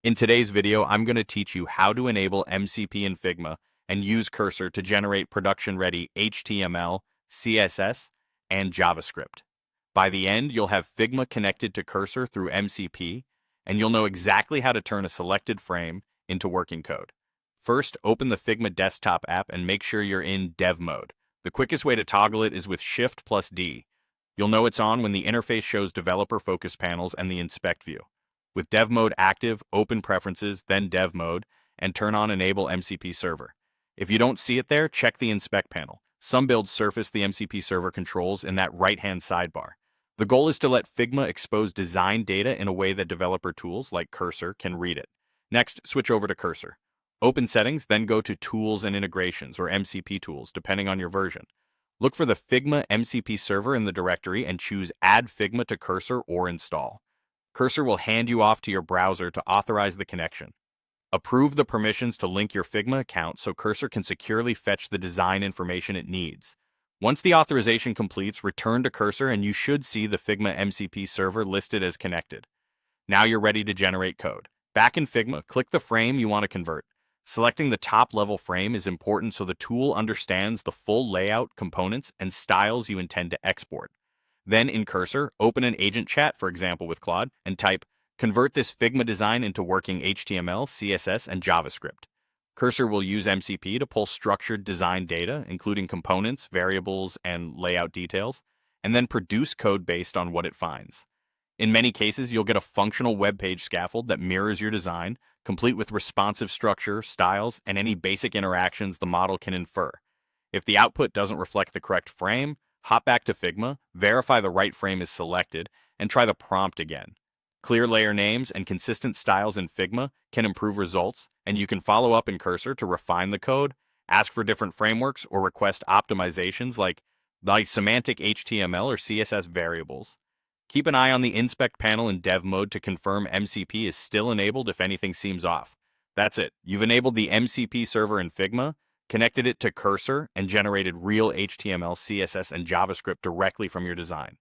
In today's video, I'm going to teach you how to enable MCP in Figma and use Cursor to generate production-ready HTML, CSS, and JavaScript. By the end, you'll have Figma connected to Cursor through MCP, and you'll know exactly how to turn a selected frame into working code. First, open the Figma desktop app and make sure you're in Dev mode. The quickest way to toggle it is with Shift plus D. You'll know it's on when the interface shows developer focus panels and the inspect view. With Dev mode active, open Preferences, then Dev mode, and turn on Enable MCP Server. If you don't see it there, check the Inspect panel. Some builds surface the MCP server controls in that right-hand sidebar. The goal is to let Figma expose design data in a way that developer tools like Cursor can read it. Next, switch over to Cursor. Open Settings, then go to Tools and Integrations, or MCP Tools, depending on your version. Look for the Figma MCP server in the directory and choose Add Figma to Cursor or Install. Cursor will hand you off to your browser to authorize the connection. Approve the permissions to link your Figma account so Cursor can securely fetch the design information it needs. Once the authorization completes, return to Cursor and you should see the Figma MCP server listed as connected. Now you're ready to generate code. Back in Figma, click the frame you want to convert. Selecting the top-level frame is important so the tool understands the full layout, components, and styles you intend to export. Then in Cursor, open an agent chat, for example with Claude, and type, "Convert this Figma design into working HTML, CSS, and JavaScript." Cursor will use MCP to pull structured design data, including components, variables, and layout details, and then produce code based on what it finds. In many cases, you'll get a functional web page scaffold that mirrors your design, complete with responsive structure, styles, and any basic interactions the model can infer. If the output doesn't reflect the correct frame, hop back to Figma, verify the right frame is selected, and try the prompt again. Clear layer names and consistent styles in Figma can improve results, and you can follow up in Cursor to refine the code, ask for different frameworks, or request optimizations like semantic HTML or CSS variables. Keep an eye on the Inspect panel in Dev mode to confirm MCP is still enabled if anything seems off. That's it. You've enabled the MCP server in Figma, connected it to Cursor, and generated real HTML, CSS, and JavaScript directly from your design.